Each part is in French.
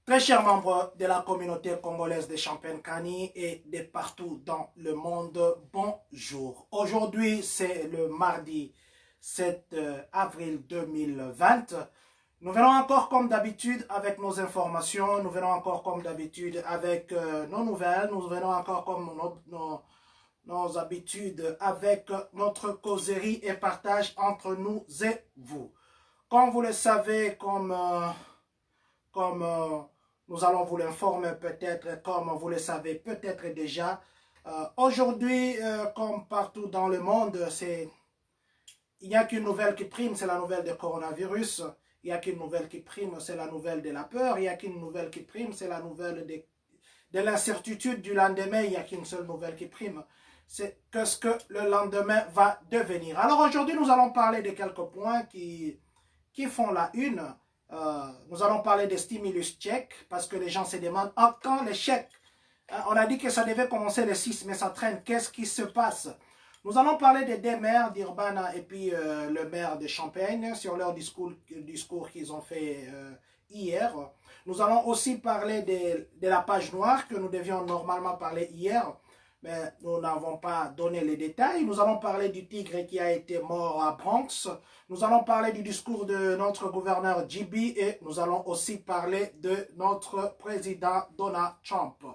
Très chers membres de la communauté congolaise des Champagne Kani et de partout dans le monde, bonjour. Aujourd'hui, c'est le mardi 7 avril 2020. Nous venons encore comme d'habitude avec nos informations, nous venons encore comme d'habitude avec nos nouvelles, nous venons encore comme nos habitudes avec notre causerie et partage entre nous et vous. Comme vous le savez, comme nous allons vous l'informer peut-être, comme vous le savez peut-être déjà. Aujourd'hui, comme partout dans le monde, il n'y a qu'une nouvelle qui prime, c'est la nouvelle du coronavirus. Il n'y a qu'une nouvelle qui prime, c'est la nouvelle de la peur. Il n'y a qu'une nouvelle qui prime, c'est la nouvelle de l'incertitude du lendemain. Il n'y a qu'une seule nouvelle qui prime. C'est ce que le lendemain va devenir. Alors aujourd'hui, nous allons parler de quelques points qui font la une. Nous allons parler des stimulus chèques parce que les gens se demandent quand les chèques. On a dit que ça devait commencer le 6, mais ça traîne. Qu'est-ce qui se passe? Nous allons parler des deux maires d'Urbana et puis le maire de Champagne sur leur discours qu'ils ont fait hier. Nous allons aussi parler de la page noire que nous devions normalement parler hier, mais nous n'avons pas donné les détails. Nous allons parler du tigre qui a été mort à Bronx. Nous allons parler du discours de notre gouverneur JB et nous allons aussi parler de notre président Donald Trump.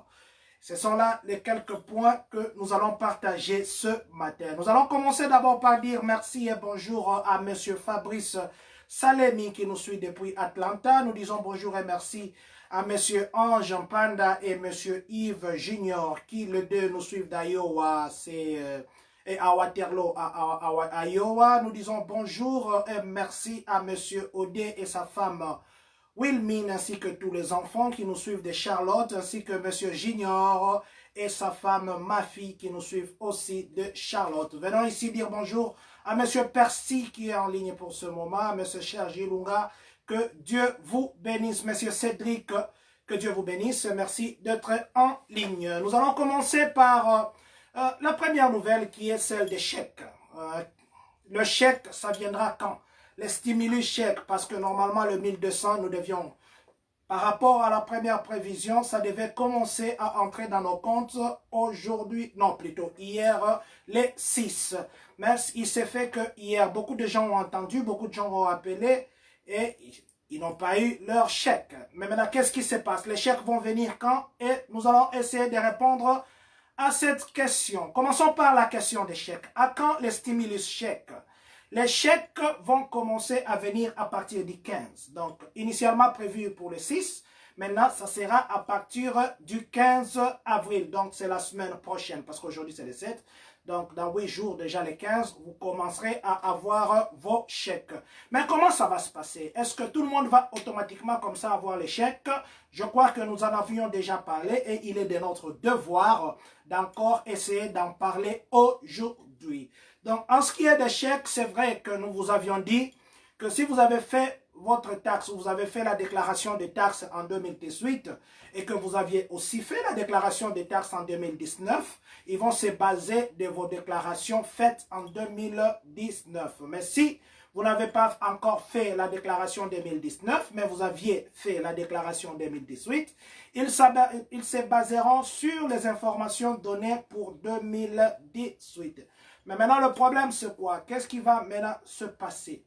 Ce sont là les quelques points que nous allons partager ce matin. Nous allons commencer d'abord par dire merci et bonjour à M. Fabrice Salemi qui nous suit depuis Atlanta. Nous disons bonjour et merci à M. Ange Panda et M. Yves Junior qui les deux nous suivent d'Iowa et à Waterloo, à Iowa. Nous disons bonjour et merci à M. Odé et sa femme Wilmine ainsi que tous les enfants qui nous suivent de Charlotte ainsi que M. Junior et sa femme Mafi qui nous suivent aussi de Charlotte. Venons ici dire bonjour à M. Percy qui est en ligne pour ce moment, à M. Sergi Lunga. Que Dieu vous bénisse, Monsieur Cédric, que Dieu vous bénisse. Merci d'être en ligne. Nous allons commencer par la première nouvelle qui est celle des chèques. Le chèque, ça viendra quand? Les stimulus chèques, parce que normalement le 1200, nous devions, par rapport à la première prévision, ça devait commencer à entrer dans nos comptes aujourd'hui, non plutôt hier, les 6. Mais il s'est fait que hier, beaucoup de gens ont entendu, beaucoup de gens ont appelé, et ils n'ont pas eu leur chèque. Mais maintenant, qu'est-ce qui se passe? Les chèques vont venir quand? Et nous allons essayer de répondre à cette question. Commençons par la question des chèques. À quand les stimulus chèques? Les chèques vont commencer à venir à partir du 15. Donc, initialement prévu pour le 6. Maintenant, ça sera à partir du 15 avril. Donc, c'est la semaine prochaine parce qu'aujourd'hui, c'est le 7. Donc, dans 8 jours, déjà les 15, vous commencerez à avoir vos chèques. Mais comment ça va se passer? Est-ce que tout le monde va automatiquement comme ça avoir les chèques? Je crois que nous en avions déjà parlé et il est de notre devoir d'encore essayer d'en parler aujourd'hui. Donc, en ce qui est des chèques, c'est vrai que nous vous avions dit que si vous avez fait votre taxe, vous avez fait la déclaration des taxes en 2018 et que vous aviez aussi fait la déclaration des taxes en 2019, ils vont se baser de vos déclarations faites en 2019. Mais si vous n'avez pas encore fait la déclaration 2019, mais vous aviez fait la déclaration 2018, ils se baseront sur les informations données pour 2018. Mais maintenant, le problème, c'est quoi? Qu'est-ce qui va maintenant se passer?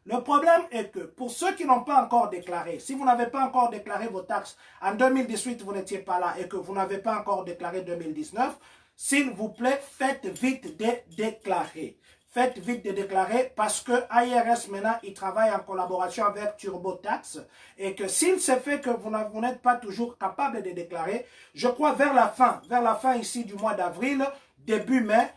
Le problème est que pour ceux qui n'ont pas encore déclaré, si vous n'avez pas encore déclaré vos taxes en 2018, vous n'étiez pas là et que vous n'avez pas encore déclaré 2019, s'il vous plaît, faites vite de déclarer. Faites vite de déclarer parce que IRS maintenant, il travaille en collaboration avec TurboTax et que s'il se fait que vous n'êtes pas toujours capable de déclarer, je crois vers la fin ici du mois d'avril, début mai,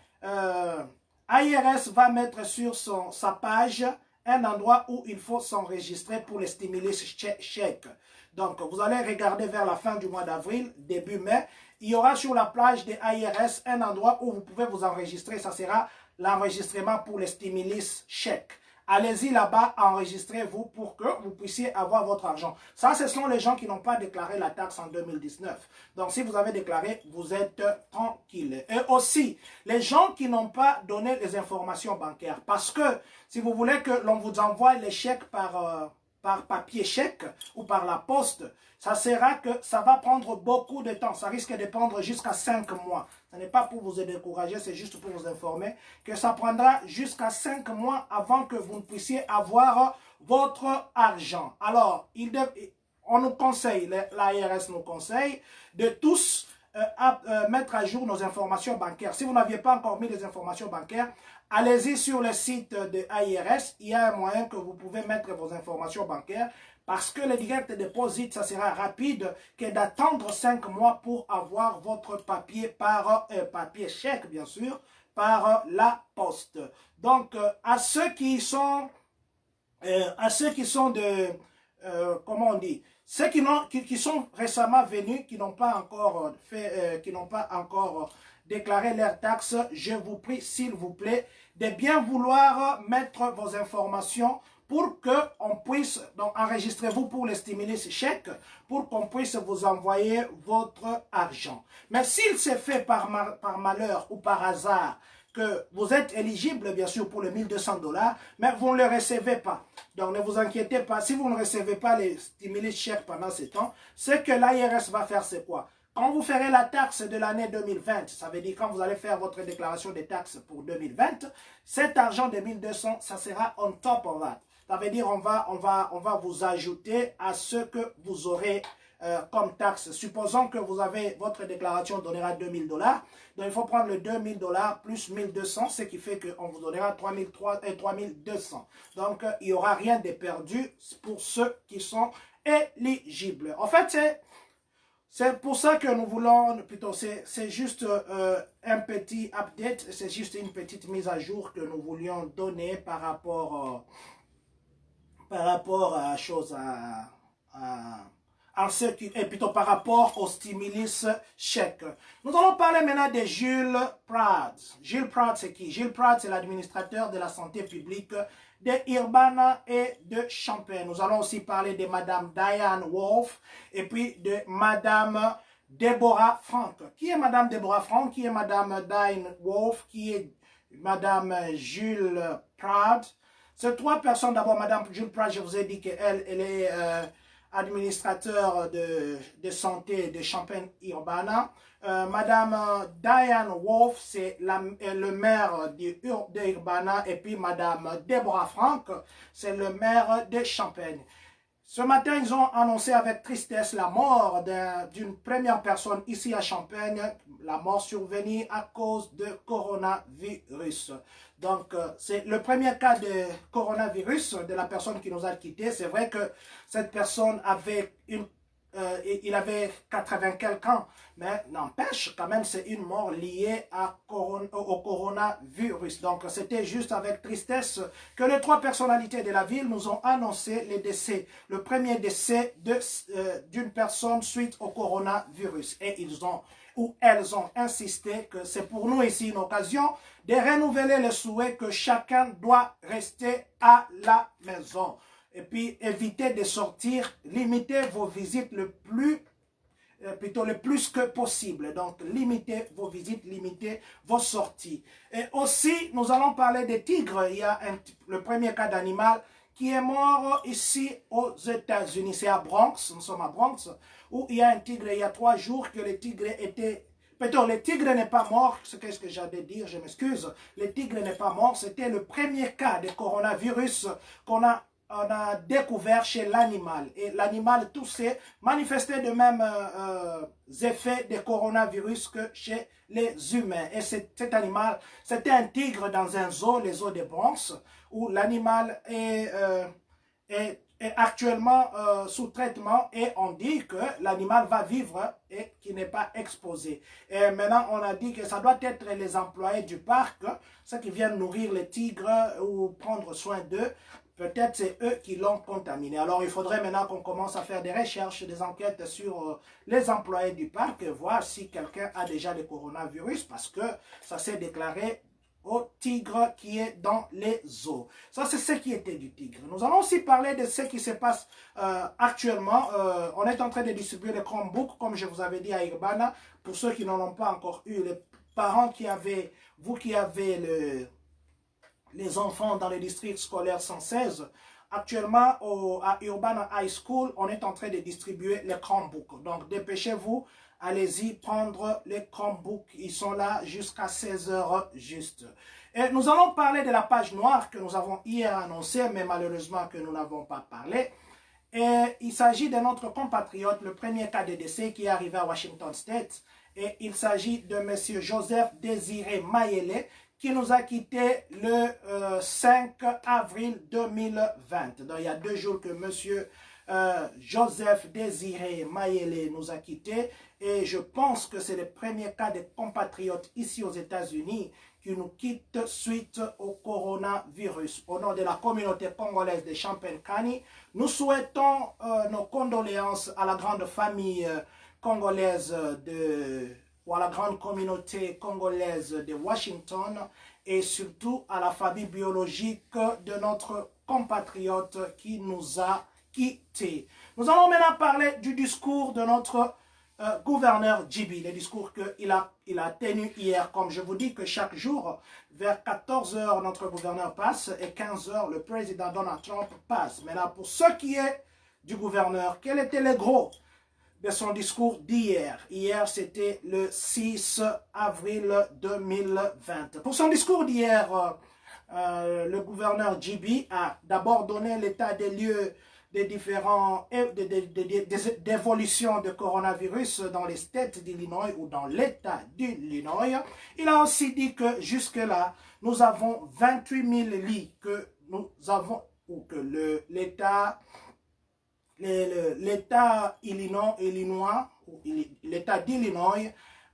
IRS va mettre sur sa page un endroit où il faut s'enregistrer pour les stimulus chèques. Donc, vous allez regarder vers la fin du mois d'avril, début mai, il y aura sur la page de IRS un endroit où vous pouvez vous enregistrer. Ça sera l'enregistrement pour les stimulus chèques. Allez-y là-bas, enregistrez-vous pour que vous puissiez avoir votre argent. Ça, ce sont les gens qui n'ont pas déclaré la taxe en 2019. Donc, si vous avez déclaré, vous êtes tranquille. Et aussi, les gens qui n'ont pas donné les informations bancaires. Parce que, si vous voulez que l'on vous envoie les chèques par par papier chèque ou par la poste, ça sera que ça va prendre beaucoup de temps. Ça risque de prendre jusqu'à 5 mois. Ce n'est pas pour vous décourager, c'est juste pour vous informer que ça prendra jusqu'à 5 mois avant que vous ne puissiez avoir votre argent. Alors, on nous conseille, l'ARS nous conseille de tous mettre à jour nos informations bancaires. Si vous n'aviez pas encore mis les informations bancaires, allez-y sur le site de ARS. Il y a un moyen que vous pouvez mettre vos informations bancaires parce que le direct deposit, ça sera rapide que d'attendre 5 mois pour avoir votre papier par papier chèque, bien sûr, par la poste. Donc, à ceux qui sont comment on dit, ceux qui sont récemment venus, qui n'ont pas encore déclaré leurs taxes, je vous prie, s'il vous plaît, de bien vouloir mettre vos informations pour qu'on puisse, donc enregistrez-vous pour les stimulus chèques, pour qu'on puisse vous envoyer votre argent. Mais s'il s'est fait par malheur ou par hasard, que vous êtes éligible, bien sûr, pour les 1200 $, mais vous ne le recevez pas. Donc, ne vous inquiétez pas. Si vous ne recevez pas les stimulus chèques pendant ce temps, ce que l'ARS va faire, c'est quoi? Quand vous ferez la taxe de l'année 2020, ça veut dire quand vous allez faire votre déclaration des taxes pour 2020, cet argent de 1200, ça sera on top of that. Ça veut dire on va vous ajouter à ce que vous aurez comme taxe. Supposons que vous avez votre déclaration donnera 2000 $. Donc il faut prendre le 2000 $ plus 1200, ce qui fait qu'on vous donnera 3200. Donc il n'y aura rien de perdu pour ceux qui sont éligibles. En fait, c'est pour ça que nous voulons, plutôt c'est juste un petit update, c'est juste une petite mise à jour que nous voulions donner par rapport à chose et plutôt par rapport au stimulus chèque. Nous allons parler maintenant de Gilles Prades. Gilles Prades, c'est qui? Gilles Prades, c'est l'administrateur de la santé publique de Urbana et de Champaign. Nous allons aussi parler de Madame Diane Wolf et puis de Madame Deborah Frank. Qui est Madame Deborah Frank? Qui est Madame Diane Wolf? Qui est Madame Gilles Prades? Ces trois personnes, d'abord Madame Gilles Prades, je vous ai dit qu'elle est administrateur de santé de Champaign-Urbana. Madame Diane Wolf, c'est le maire d'Urbana, et puis Madame Deborah Frank, c'est le maire de Champaign. Ce matin, ils ont annoncé avec tristesse la mort d'une première personne ici à Champaign, la mort survenue à cause de coronavirus. Donc, c'est le premier cas de coronavirus de la personne qui nous a quittés. C'est vrai que cette personne avait il avait 80 quelques ans, mais n'empêche, quand même, c'est une mort liée au coronavirus. Donc, c'était juste avec tristesse que les trois personnalités de la ville nous ont annoncé les décès. Le premier décès d'une personne suite au coronavirus. Et elles ont insisté que c'est pour nous ici une occasion de renouveler le souhait que chacun doit rester à la maison. Et puis, évitez de sortir, limitez vos visites le plus que possible. Donc, limitez vos visites, limitez vos sorties. Et aussi, nous allons parler des tigres. Il y a le premier cas d'animal qui est mort ici aux États-Unis. C'est à Bronx, nous sommes à Bronx, où il y a un tigre, il y a 3 jours que le tigre était... Plutôt, le tigre n'est pas mort, c'est ce que j'allais dire, je m'excuse. Le tigre n'est pas mort, c'était le premier cas de coronavirus qu'on a découvert chez l'animal. Et l'animal toussait, manifestait de mêmes effets de coronavirus que chez les humains. Et cet animal, c'était un tigre dans un zoo, les zoos de Bronx, où l'animal est actuellement sous traitement et on dit que l'animal va vivre et qu'il n'est pas exposé. Et maintenant, on a dit que ça doit être les employés du parc, ceux qui viennent nourrir les tigres ou prendre soin d'eux. Peut-être c'est eux qui l'ont contaminé. Alors, il faudrait maintenant qu'on commence à faire des recherches, des enquêtes sur les employés du parc et voir si quelqu'un a déjà le coronavirus parce que ça s'est déclaré au tigre qui est dans les eaux. Ça, c'est ce qui était du tigre. Nous allons aussi parler de ce qui se passe actuellement. On est en train de distribuer les Chromebooks, comme je vous avais dit à Urbana, pour ceux qui n'en ont pas encore eu. Les parents qui avaient, vous qui avez les enfants dans le district scolaire 116, Actuellement, à Urban High School, on est en train de distribuer les Chromebooks. Donc, dépêchez-vous, allez-y prendre les Chromebooks. Ils sont là jusqu'à 16 h juste. Et nous allons parler de la page noire que nous avons hier annoncée, mais malheureusement que nous n'avons pas parlé. Et il s'agit de notre compatriote, le premier cas de décès qui est arrivé à Washington State. Et il s'agit de M. Joseph Désiré Mayele, qui nous a quitté le 5 avril 2020. Donc, il y a 2 jours que M. Joseph Désiré Mayele nous a quittés. Et je pense que c'est le premier cas de compatriotes ici aux États-Unis qui nous quitte suite au coronavirus. Au nom de la communauté congolaise de Champagne-Kani, nous souhaitons nos condoléances à la grande famille congolaise ou à la grande communauté congolaise de Washington et surtout à la famille biologique de notre compatriote qui nous a quittés. Nous allons maintenant parler du discours de notre gouverneur Djibi, le discours qu'il a tenu hier. Comme je vous dis que chaque jour, vers 14 h, notre gouverneur passe et 15 h, le président Donald Trump passe. Maintenant, pour ce qui est du gouverneur, quel était le gros de son discours d'hier? Hier, c'était le 6 avril 2020. Pour son discours d'hier, le gouverneur Djibi a d'abord donné l'état des lieux des différents d'évolution de coronavirus dans les States d'Illinois ou dans l'État d'Illinois. Il a aussi dit que jusque-là, nous avons 28 000 lits que nous avons, ou que l'État Illinois, l'État d'Illinois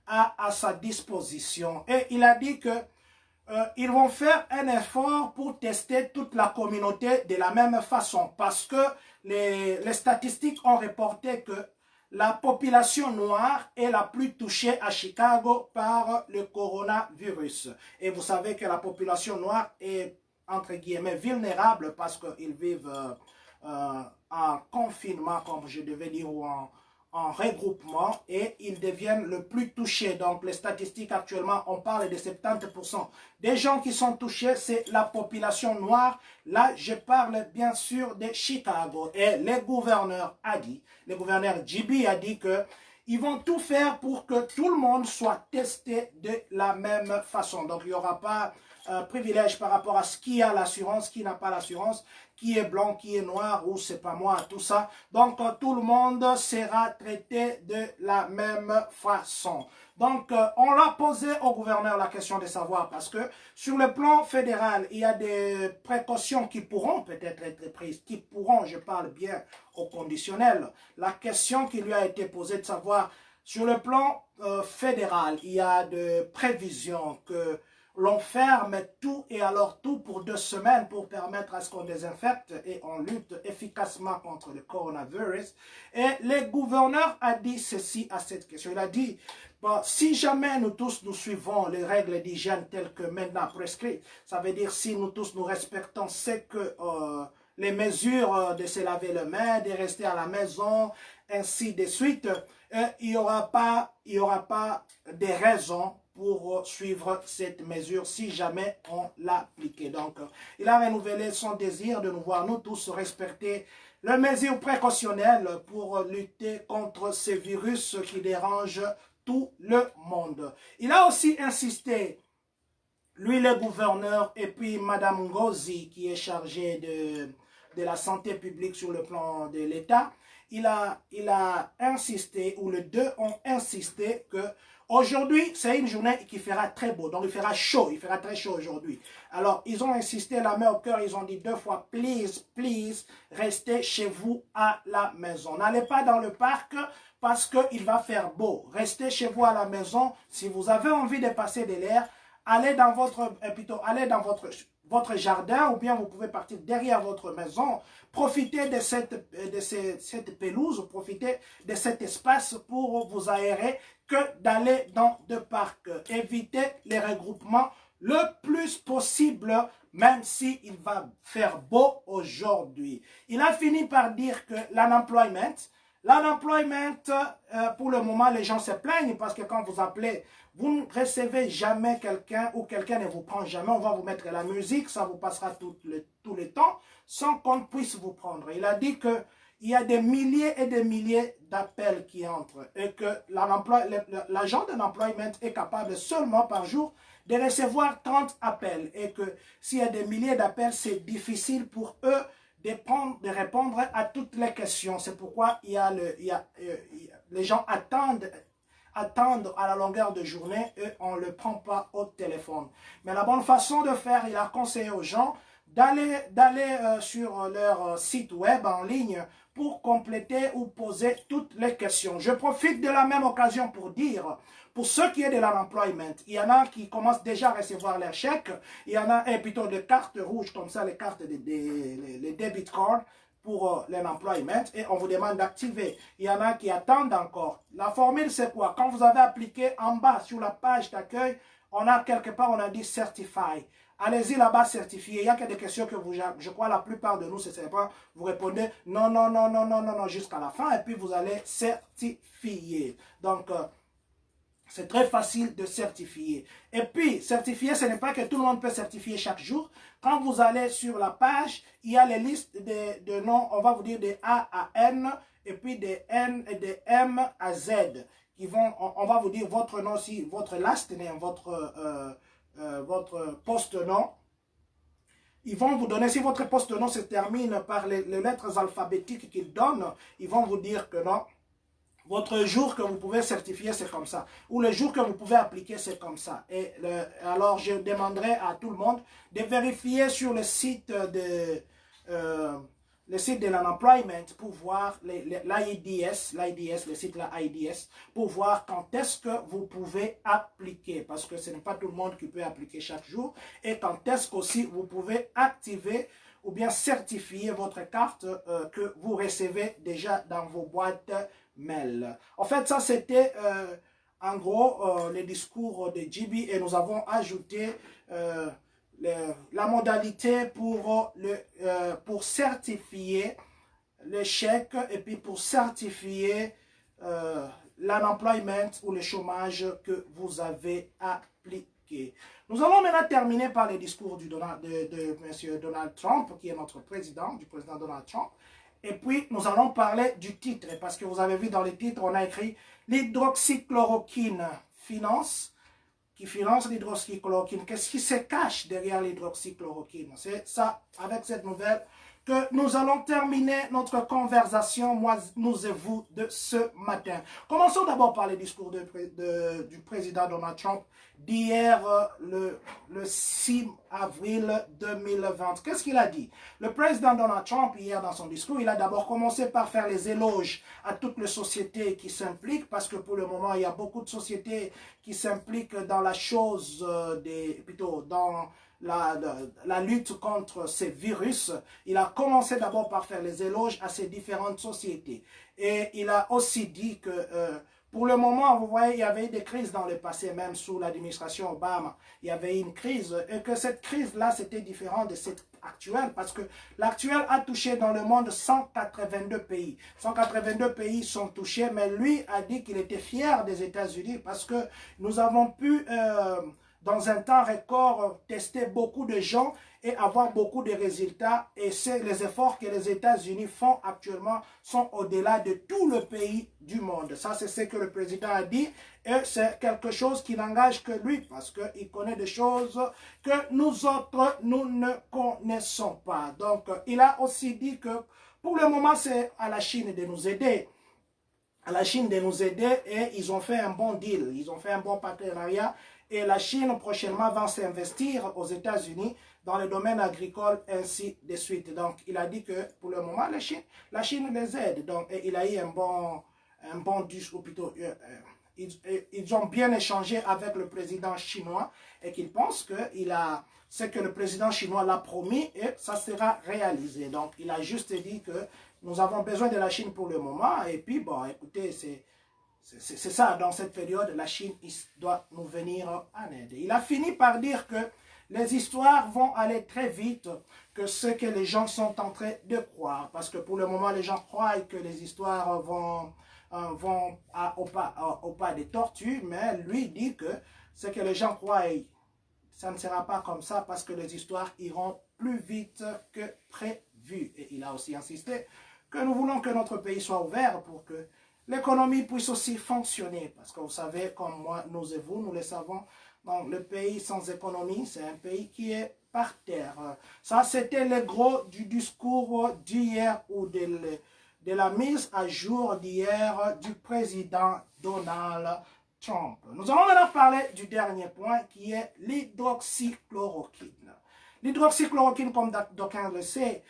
a à sa disposition. Et il a dit que ils vont faire un effort pour tester toute la communauté de la même façon parce que les statistiques ont reporté que la population noire est la plus touchée à Chicago par le coronavirus. Et vous savez que la population noire est, entre guillemets, vulnérable parce qu'ils vivent en confinement, comme je devais dire, ou en regroupement, et ils deviennent le plus touchés. Donc, les statistiques actuellement, on parle de 70% des gens qui sont touchés, c'est la population noire. Là, je parle bien sûr de Chicago. Et le gouverneur Djibi a dit que ils vont tout faire pour que tout le monde soit testé de la même façon. Donc, il n'y aura pas privilège par rapport à ce qui a l'assurance, qui n'a pas l'assurance, qui est blanc, qui est noir, ou c'est pas moi, tout ça. Donc, tout le monde sera traité de la même façon. Donc, on l'a posé au gouverneur la question de savoir, parce que sur le plan fédéral, il y a des précautions qui pourront peut-être être prises, qui pourront, je parle bien au conditionnel. La question qui lui a été posée de savoir, sur le plan fédéral, il y a des prévisions que l'on ferme tout et alors tout pour 2 semaines pour permettre à ce qu'on désinfecte et on lutte efficacement contre le coronavirus. Et le gouverneur a dit ceci à cette question. Il a dit, bon, si jamais nous tous nous suivons les règles d'hygiène telles que maintenant prescrites, ça veut dire si nous tous nous respectons c'est que les mesures de se laver les mains, de rester à la maison, ainsi de suite, il n'y aura pas de raison pour suivre cette mesure si jamais on l'appliquait. Donc, il a renouvelé son désir de nous voir, nous tous, respecter les mesures précautionnelles pour lutter contre ces virus qui dérangent tout le monde. Il a aussi insisté, lui le gouverneur, et puis Madame Ngozi, qui est chargée de la santé publique sur le plan de l'État, il a insisté, ou les deux ont insisté que aujourd'hui, c'est une journée qui fera très beau, donc il fera chaud, il fera très chaud aujourd'hui. Alors, ils ont insisté, la main au cœur, ils ont dit 2 fois, please, please, restez chez vous à la maison. N'allez pas dans le parc parce qu'il va faire beau. Restez chez vous à la maison. Si vous avez envie de passer de l'air, allez dans votre jardin ou bien vous pouvez partir derrière votre maison. Profitez de cette pelouse, profitez de cet espace pour vous aérer que d'aller dans des parcs. Évitez les regroupements le plus possible, même s'il va faire beau aujourd'hui. Il a fini par dire que l'unemployment, pour le moment, les gens se plaignent parce que quand vous appelez, vous ne recevez jamais quelqu'un ou quelqu'un ne vous prend jamais. On va vous mettre la musique, ça vous passera tout le temps. sans qu'on puisse vous prendre. Il a dit que il y a des milliers et des milliers d'appels qui entrent et que l'agent de l'employment est capable seulement par jour de recevoir 30 appels et que s'il y a des milliers d'appels, c'est difficile pour eux de répondre à toutes les questions. C'est pourquoi les gens attendent à la longueur de journée et on ne le prend pas au téléphone. Mais la bonne façon de faire, il a conseillé aux gens d'aller sur leur site web en ligne pour compléter ou poser toutes les questions. Je profite de la même occasion pour dire, pour ceux qui est de l'unemployment, il y en a qui commencent déjà à recevoir leurs chèques, il y en a plutôt des cartes rouges comme ça, les cartes, les debit cards pour l'unemployment et on vous demande d'activer. Il y en a qui attendent encore. La formule c'est quoi? Quand vous avez appliqué en bas sur la page d'accueil, on a quelque part, on a dit certify. Allez-y là-bas, certifié. Il y a que des questions que je crois la plupart de nous, c'est pas, vous répondez non, non, non, non, non, non, non, jusqu'à la fin, et puis vous allez certifier. Donc, c'est très facile de certifier. Et puis, certifier, ce n'est pas que tout le monde peut certifier chaque jour. Quand vous allez sur la page, il y a les listes de noms, on va vous dire des A à N, et puis des N et des M à Z. On va vous dire votre nom aussi, votre last name, votre poste-nom. Ils vont vous donner, si votre poste-nom se termine par les lettres alphabétiques qu'ils donnent, ils vont vous dire que non, votre jour que vous pouvez certifier, c'est comme ça. Ou le jour que vous pouvez appliquer, c'est comme ça. Et alors, je demanderai à tout le monde de vérifier sur le site de l'unemployment pour voir l'IDS, le site de l'IDS, pour voir quand est-ce que vous pouvez appliquer. Parce que ce n'est pas tout le monde qui peut appliquer chaque jour. Et quand est-ce qu'aussi vous pouvez activer ou bien certifier votre carte que vous recevez déjà dans vos boîtes mail. En fait, ça c'était en gros le discours de JB et nous avons ajouté la modalité pour certifier le chèque et puis pour certifier l'unemployment ou le chômage que vous avez appliqué. Nous allons maintenant terminer par le discours de M. Donald Trump, qui est notre président, du président Donald Trump. Et puis, nous allons parler du titre, parce que vous avez vu dans le titre, on a écrit l'hydroxychloroquine qui finance l'hydroxychloroquine. Qu'est-ce qui se cache derrière l'hydroxychloroquine? C'est ça, avec cette nouvelle, que nous allons terminer notre conversation, moi, nous et vous, de ce matin. Commençons d'abord par le discours du président Donald Trump d'hier, le 6 avril 2020. Qu'est-ce qu'il a dit? Le président Donald Trump, hier dans son discours, il a d'abord commencé par faire les éloges à toutes les sociétés qui s'impliquent, parce que pour le moment, il y a beaucoup de sociétés qui s'impliquent dans la chose, plutôt dans la lutte contre ces virus. Il a commencé d'abord par faire les éloges à ces différentes sociétés. Et il a aussi dit que pour le moment, vous voyez, il y avait eu des crises dans le passé, même sous l'administration Obama. Il y avait eu une crise et que cette crise-là, c'était différent de cette actuelle parce que l'actuelle a touché dans le monde 182 pays. 182 pays sont touchés, mais lui a dit qu'il était fier des États-Unis parce que nous avons pu... dans un temps record, tester beaucoup de gens et avoir beaucoup de résultats. Et les efforts que les États-Unis font actuellement sont au-delà de tout le pays du monde. Ça, c'est ce que le président a dit. Et c'est quelque chose qui n'engage que lui parce qu'il connaît des choses que nous autres, nous ne connaissons pas. Donc, il a aussi dit que pour le moment, c'est à la Chine de nous aider. À la Chine de nous aider et ils ont fait un bon deal. Ils ont fait un bon partenariat. Et la Chine prochainement va s'investir aux États-Unis dans le domaine agricole, ainsi de suite. Donc, il a dit que pour le moment, la Chine les aide. Donc, et il a eu un bon discours, plutôt, ils ont bien échangé avec le président chinois et qu'il pense que ce que le président chinois l'a promis et ça sera réalisé. Donc, il a juste dit que nous avons besoin de la Chine pour le moment. Et puis, bon, écoutez, c'est ça, dans cette période, la Chine doit nous venir en aide. Il a fini par dire que les histoires vont aller très vite que ce que les gens sont en train de croire. Parce que pour le moment, les gens croient que les histoires vont au pas des tortues, mais lui dit que ce que les gens croient, ça ne sera pas comme ça parce que les histoires iront plus vite que prévu. vu et il a aussi insisté que nous voulons que notre pays soit ouvert pour que l'économie puisse aussi fonctionner. Parce que vous savez, comme moi, nous et vous, nous le savons, donc le pays sans économie, c'est un pays qui est par terre. Ça, c'était le gros du discours d'hier ou de la mise à jour d'hier du président Donald Trump. Nous allons maintenant parler du dernier point qui est l'hydroxychloroquine. L'hydroxychloroquine, comme d'aucuns le savent,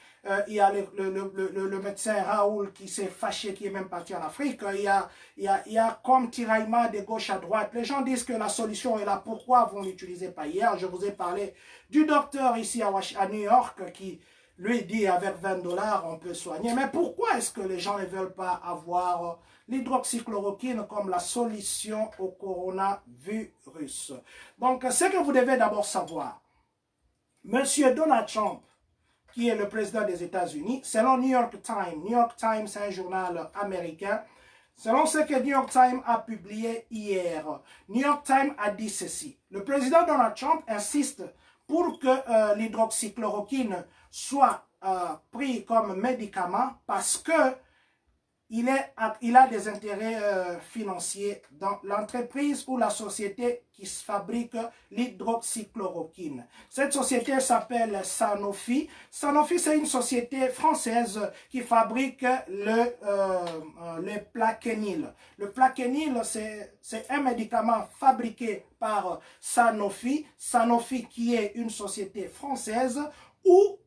il y a le médecin Raoul qui s'est fâché, qui est même parti en Afrique. Il y a comme tiraillement de gauche à droite. Les gens disent que la solution est là. Pourquoi vous ne l'utilisez pas? Hier, je vous ai parlé du docteur ici à New York qui lui dit avec 20 $, on peut soigner. Mais pourquoi est-ce que les gens ne veulent pas avoir l'hydroxychloroquine comme la solution au coronavirus? Donc, ce que vous devez d'abord savoir, Monsieur Donald Trump, qui est le président des États-Unis, selon New York Times, c'est un journal américain, selon ce que New York Times a publié hier, New York Times a dit ceci. Le président Donald Trump insiste pour que l'hydroxychloroquine soit pris comme médicament parce que il a des intérêts financiers dans l'entreprise ou la société qui fabrique l'hydroxychloroquine. Cette société s'appelle Sanofi. Sanofi, c'est une société française qui fabrique le Plaquenil. Le Plaquenil, c'est un médicament fabriqué par Sanofi. Sanofi qui est une société française où,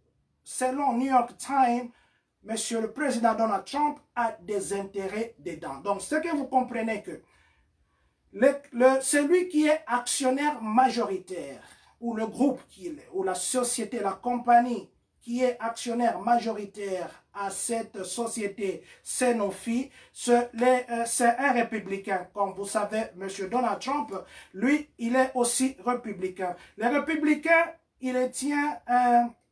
selon New York Times, Monsieur le Président Donald Trump a des intérêts dedans. Donc, ce que vous comprenez que celui qui est actionnaire majoritaire, ou le groupe ou la société, la compagnie qui est actionnaire majoritaire à cette société Sanofi, c'est un républicain. Comme vous savez, Monsieur Donald Trump, lui, il est aussi républicain. Les républicains, il tient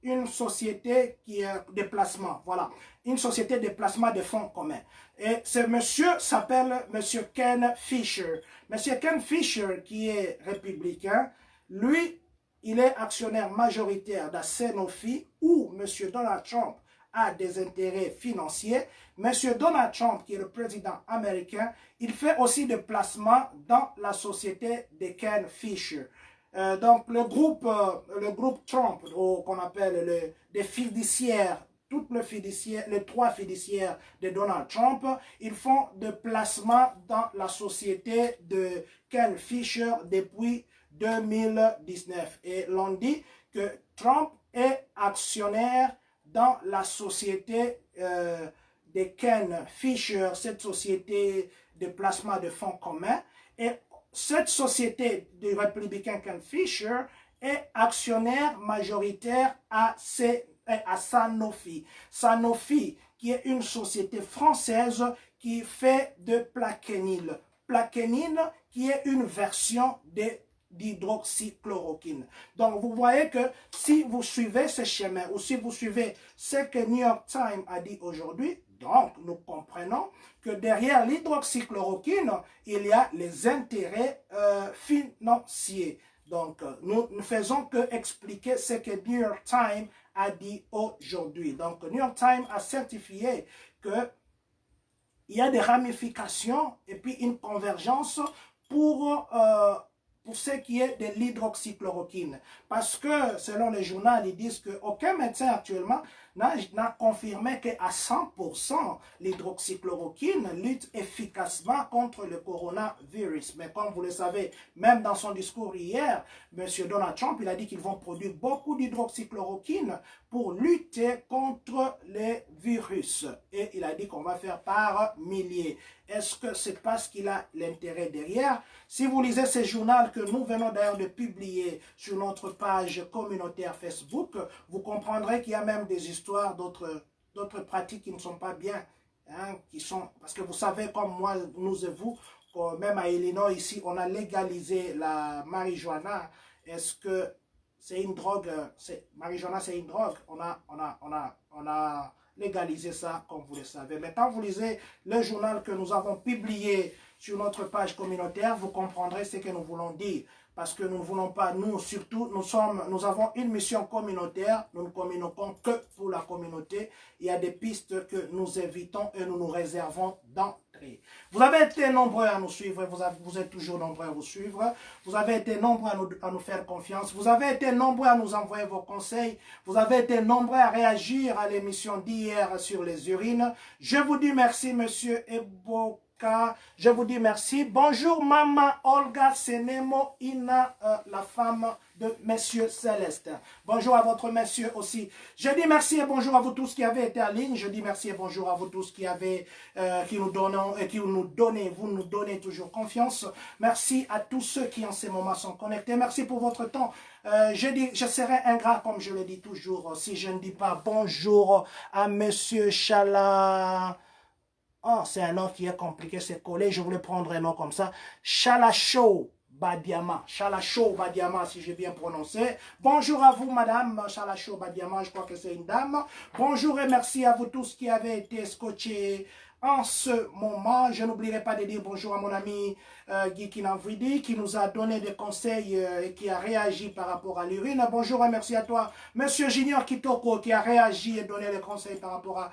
une société qui est de placement, voilà, une société de placement de fonds communs. Et ce monsieur s'appelle Monsieur Ken Fisher. Monsieur Ken Fisher, qui est républicain, lui, il est actionnaire majoritaire de Sanofi, où Monsieur Donald Trump a des intérêts financiers. Monsieur Donald Trump, qui est le président américain, il fait aussi des placements dans la société de Ken Fisher. Donc le groupe Trump, qu'on appelle les fiduciaires, les trois fiduciaires de Donald Trump, ils font des placements dans la société de Ken Fisher depuis 2019. Et l'on dit que Trump est actionnaire dans la société de Ken Fisher, cette société de placement de fonds communs. Et cette société du républicain Ken Fisher est actionnaire majoritaire à Sanofi. Sanofi, qui est une société française qui fait de Plaquenil. Plaquenil, qui est une version d'hydroxychloroquine. Donc, vous voyez que si vous suivez ce chemin ou si vous suivez ce que New York Times a dit aujourd'hui, donc nous comprenons que derrière l'hydroxychloroquine, il y a les intérêts financiers. Donc, nous ne faisons que expliquer ce que New York Times a dit aujourd'hui. Donc, New York Times a certifié que il y a des ramifications et puis une convergence pour ce qui est de l'hydroxychloroquine. Parce que, selon le journal, ils disent qu'aucun médecin actuellement n'a confirmé qu'à 100% l'hydroxychloroquine lutte efficacement contre le coronavirus. Mais comme vous le savez, même dans son discours hier, M. Donald Trump, il a dit qu'ils vont produire beaucoup d'hydroxychloroquine pour lutter contre les virus. Et il a dit qu'on va faire par milliers. Est-ce que c'est parce qu'il a l'intérêt derrière? Si vous lisez ce journal que nous venons d'ailleurs de publier sur notre page communautaire Facebook, vous comprendrez qu'il y a même des histoires d'autres pratiques qui ne sont pas bien. Hein, parce que vous savez, comme moi, nous et vous, même à Illinois, ici, on a légalisé la marijuana. Est-ce que c'est une drogue? Marijuana, c'est une drogue. On a légaliser ça, comme vous le savez. Mais quand vous lisez le journal que nous avons publié sur notre page communautaire, vous comprendrez ce que nous voulons dire. parce que nous ne voulons pas, nous surtout, nous avons une mission communautaire, nous ne communiquons que pour la communauté. Il y a des pistes que nous évitons et nous nous réservons d'entrer. Vous avez été nombreux à nous suivre, vous êtes toujours nombreux à vous suivre, vous avez été nombreux à nous faire confiance, vous avez été nombreux à nous envoyer vos conseils, vous avez été nombreux à réagir à l'émission d'hier sur les urines. Je vous dis merci, monsieur Ebo. Je vous dis merci. Bonjour Maman Olga Senemo Ina, la femme de Monsieur Céleste. Bonjour à votre monsieur aussi. Je dis merci et bonjour à vous tous qui avez été en ligne. Je dis merci et bonjour à vous tous qui nous donnez toujours confiance. Merci à tous ceux qui en ce moment sont connectés. Merci pour votre temps. Je serai ingrat comme je le dis toujours si je ne dis pas bonjour à Monsieur Chala. Oh, c'est un nom qui est compliqué, c'est collé. Je voulais prendre un nom comme ça. Chalacho Badiama. Chalacho Badiama, si j'ai bien prononcé. Bonjour à vous, madame Chalacho Badiama. Je crois que c'est une dame. Bonjour et merci à vous tous qui avez été scotchés en ce moment. Je n'oublierai pas de dire bonjour à mon ami Guy Kinavidi qui nous a donné des conseils et qui a réagi par rapport à l'urine. Bonjour et merci à toi, monsieur Junior Kitoko, qui a réagi et donné des conseils par rapport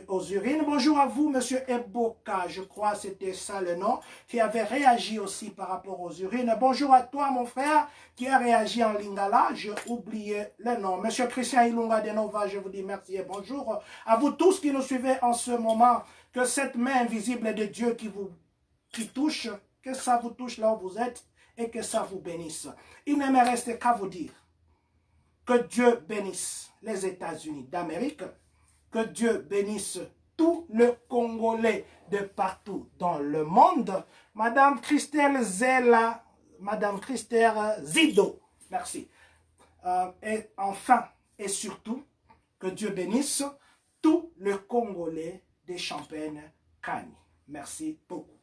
aux urines. Bonjour à vous, monsieur Eboka, je crois c'était ça le nom, qui avait réagi aussi par rapport aux urines. Bonjour à toi, mon frère, qui a réagi en lingala, j'ai oublié le nom. Monsieur Christian Ilunga de Nova, je vous dis merci et bonjour. À vous tous qui nous suivez en ce moment, que cette main invisible de Dieu qui touche, que ça vous touche là où vous êtes et que ça vous bénisse. Il ne me reste qu'à vous dire que Dieu bénisse les États-Unis d'Amérique, que Dieu bénisse tout le Congolais de partout dans le monde. Madame Christelle Zella, Madame Christelle Zido, merci. Et enfin, et surtout, que Dieu bénisse tout le Congolais des Champagnes Cagnes. Merci beaucoup.